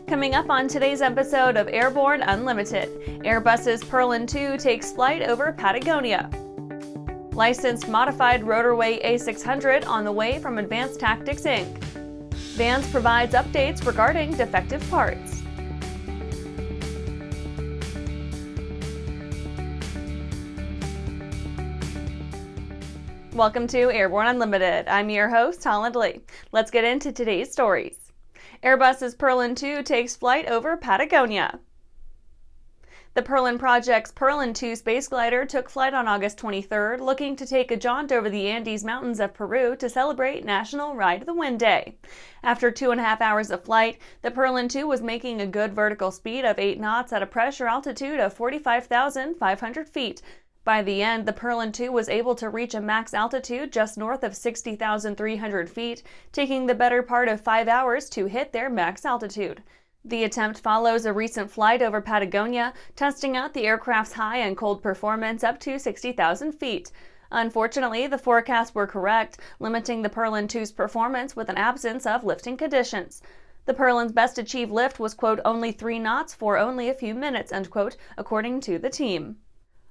Coming up on today's episode of Airborne-Unlimited, Airbus's Perlan 2 takes flight over Patagonia. Licensed modified RotorWay A600 on the way from Advanced Tactics Inc. Vans provides updates regarding defective parts. Welcome to Airborne Unlimited. I'm your host, Holland Lee. Let's get into today's stories. Airbus's Perlan 2 takes flight over Patagonia. The Perlan project's Perlan 2 spaceglider took flight on August 23rd, looking to take a jaunt over the Andes Mountains of Peru to celebrate National Ride the Wind Day. After 2.5 hours of flight, the Perlan 2 was making a good vertical speed of 8 knots at a pressure altitude of 45,500 feet. By the end, the Perlan 2 was able to reach a max altitude just north of 60,300 feet, taking the better part of 5 hours to hit their max altitude. The attempt follows a recent flight over Patagonia, testing out the aircraft's high and cold performance up to 60,000 feet. Unfortunately, the forecasts were correct, limiting the Perlan 2's performance with an absence of lifting conditions. The Perlan's best achieved lift was, quote, only 3 knots for only a few minutes, end quote, according to the team.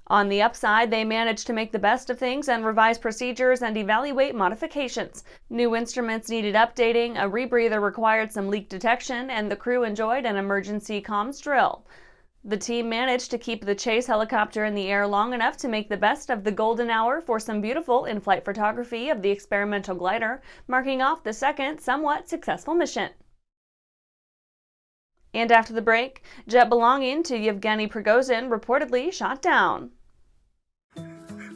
On the upside, they managed to make the best of things and revise procedures and evaluate modifications. New instruments needed updating, a rebreather required some leak detection, and the crew enjoyed an emergency comms drill. The team managed to keep the chase helicopter in the air long enough to make the best of the golden hour for some beautiful in-flight photography of the experimental glider, marking off the second, somewhat successful mission. And after the break, jet belonging to Yevgeny Prigozhin reportedly shot down.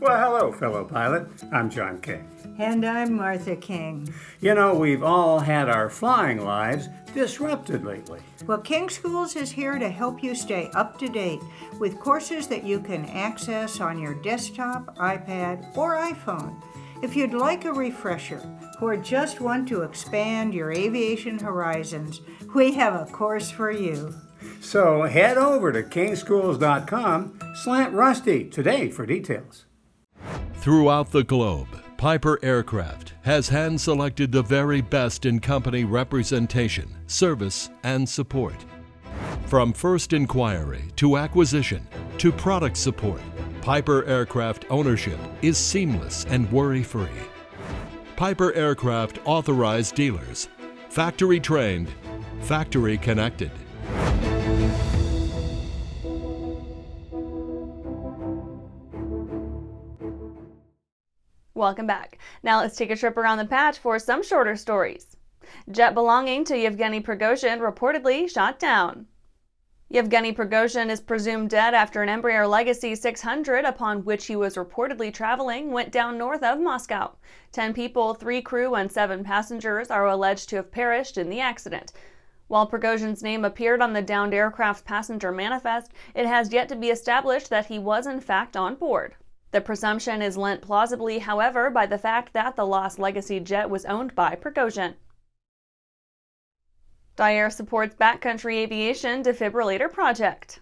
Well, hello, fellow pilot. I'm John King. And I'm Martha King. You know, we've all had our flying lives disrupted lately. Well, King Schools is here to help you stay up to date with courses that you can access on your desktop, iPad, or iPhone. If you'd like a refresher or just want to expand your aviation horizons, we have a course for you. So head over to kingschools.com/Rusty today for details. Throughout the globe, Piper Aircraft has hand-selected the very best in company representation, service, and support. From first inquiry to acquisition to product support, Piper Aircraft ownership is seamless and worry-free. Piper Aircraft authorized dealers, factory trained, factory connected. Welcome back. Now let's take a trip around the patch for some shorter stories. Jet belonging to Yevgeny Prigozhin reportedly shot down. Yevgeny Prigozhin is presumed dead after an Embraer Legacy 600, upon which he was reportedly traveling, went down north of Moscow. 10 people, 3 crew, and 7 passengers are alleged to have perished in the accident. While Prigozhin's name appeared on the downed aircraft's passenger manifest, it has yet to be established that he was in fact on board. The presumption is lent plausibly, however, by the fact that the lost Legacy jet was owned by Prigozhin. Dyer supports backcountry aviation defibrillator project.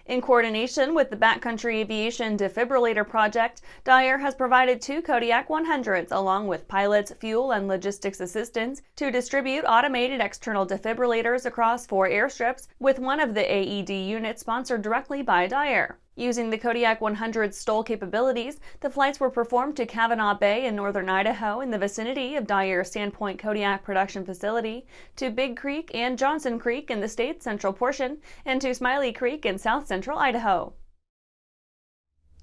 In coordination with the Backcountry Aviation Defibrillator Project, Dyer has provided 2 Kodiak 100s along with pilots, fuel, and logistics assistance to distribute automated external defibrillators across 4 airstrips, with one of the AED units sponsored directly by Dyer. Using the Kodiak 100's STOL capabilities, the flights were performed to Kavanaugh Bay in northern Idaho in the vicinity of Dyer's Sandpoint Kodiak production facility, to Big Creek and Johnson Creek in the state's central portion, and to Smiley Creek in south central Idaho.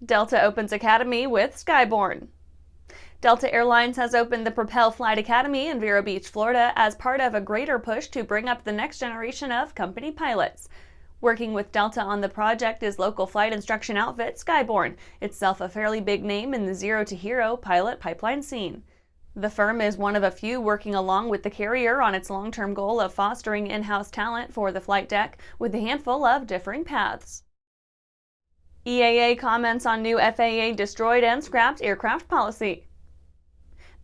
Delta opens Academy with Skyborne. Delta Airlines has opened the Propel Flight Academy in Vero Beach, Florida, as part of a greater push to bring up the next generation of company pilots. Working with Delta on the project is local flight instruction outfit Skyborne, itself a fairly big name in the zero-to-hero pilot pipeline scene. The firm is one of a few working along with the carrier on its long-term goal of fostering in-house talent for the flight deck, with a handful of differing paths. EAA comments on new FAA destroyed and scrapped aircraft policy.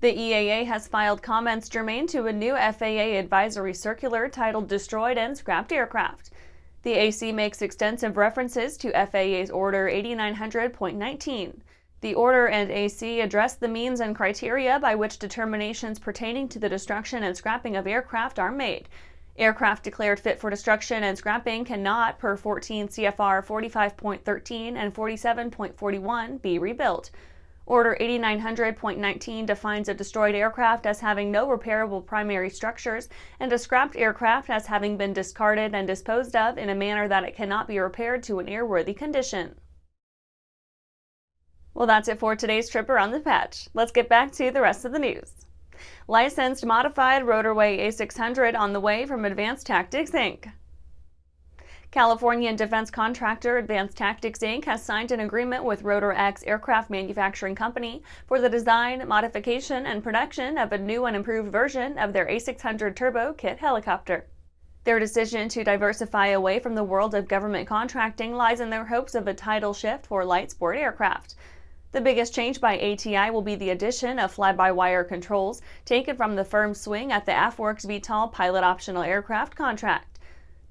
The EAA has filed comments germane to a new FAA advisory circular titled Destroyed and Scrapped Aircraft. The AC makes extensive references to FAA's Order 8900.19. The order and AC address the means and criteria by which determinations pertaining to the destruction and scrapping of aircraft are made. Aircraft declared fit for destruction and scrapping cannot, per 14 CFR 45.13 and 47.41, be rebuilt. Order 8900.19 defines a destroyed aircraft as having no repairable primary structures and a scrapped aircraft as having been discarded and disposed of in a manner that it cannot be repaired to an airworthy condition. Well, that's it for today's trip around the patch. Let's get back to the rest of the news. Licensed modified RotorWay A600 on the way from Advanced Tactics, Inc. Californian defense contractor Advanced Tactics, Inc. has signed an agreement with Rotor Aircraft Manufacturing Company for the design, modification, and production of a new and improved version of their A600 Turbo kit helicopter. Their decision to diversify away from the world of government contracting lies in their hopes of a tidal shift for light sport aircraft. The biggest change by ATI will be the addition of fly-by-wire controls taken from the firm swing at the AFWERX VTOL pilot optional aircraft contract.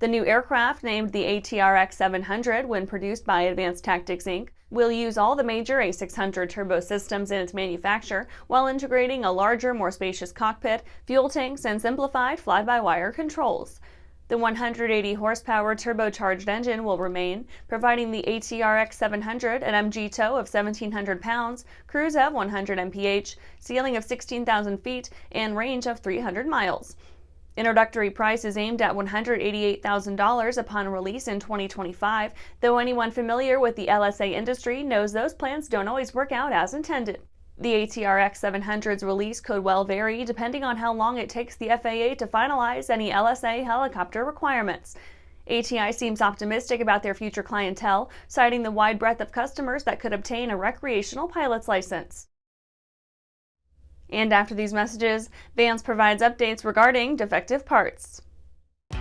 The new aircraft, named the ATRX-700 when produced by Advanced Tactics, Inc., will use all the major A600 turbo systems in its manufacture while integrating a larger, more spacious cockpit, fuel tanks, and simplified fly-by-wire controls. The 180 horsepower turbocharged engine will remain, providing the ATRX-700 an MG tow of 1,700 pounds, cruise of 100 mph, ceiling of 16,000 feet, and range of 300 miles. Introductory price is aimed at $188,000 upon release in 2025, though anyone familiar with the LSA industry knows those plans don't always work out as intended. The ATRX-700's release could well vary depending on how long it takes the FAA to finalize any LSA helicopter requirements. ATI seems optimistic about their future clientele, citing the wide breadth of customers that could obtain a recreational pilot's license. And after these messages, Vans provides updates regarding defective parts. I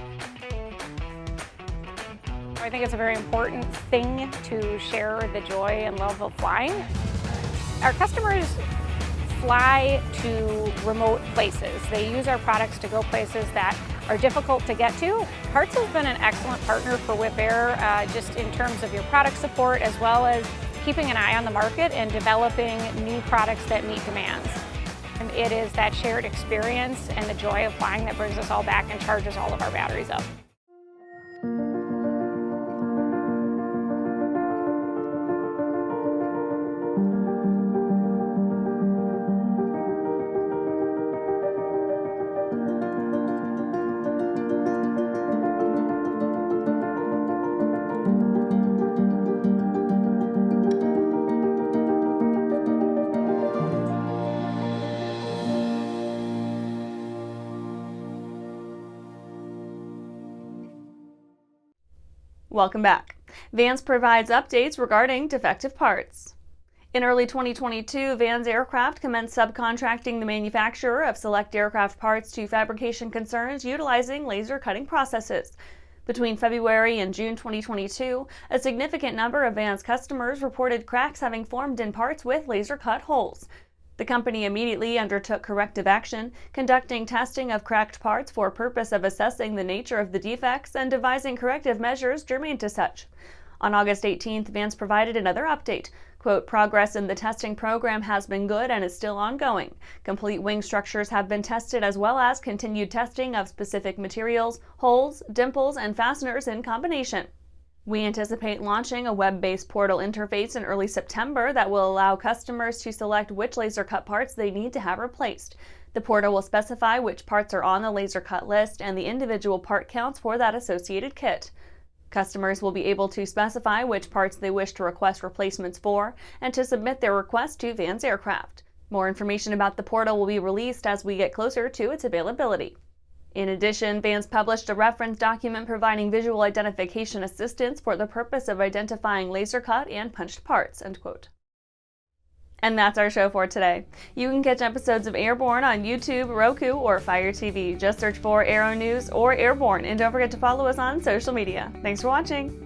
think it's a very important thing to share the joy and love of flying. Our customers fly to remote places. They use our products to go places that are difficult to get to. Parts has been an excellent partner for Whip Air, just in terms of your product support, as well as keeping an eye on the market and developing new products that meet demands. And it is that shared experience and the joy of flying that brings us all back and charges all of our batteries up. Welcome back. Vans provides updates regarding defective parts. In early 2022, Vans Aircraft commenced subcontracting the manufacturer of select aircraft parts to fabrication concerns utilizing laser cutting processes. Between February and June 2022, a significant number of Vans customers reported cracks having formed in parts with laser cut holes. The company immediately undertook corrective action, conducting testing of cracked parts for purpose of assessing the nature of the defects and devising corrective measures germane to such. On August 18th, Vans provided another update. Quote, progress in the testing program has been good and is still ongoing. Complete wing structures have been tested as well as continued testing of specific materials, holes, dimples, and fasteners in combination. We anticipate launching a web-based portal interface in early September that will allow customers to select which laser cut parts they need to have replaced. The portal will specify which parts are on the laser cut list and the individual part counts for that associated kit. Customers will be able to specify which parts they wish to request replacements for and to submit their request to Vans Aircraft. More information about the portal will be released as we get closer to its availability. In addition, Vans published a reference document providing visual identification assistance for the purpose of identifying laser cut and punched parts, end quote. And that's our show for today. You can catch episodes of Airborne on YouTube, Roku, or Fire TV. Just search for Aero-News or Airborne, and don't forget to follow us on social media. Thanks for watching.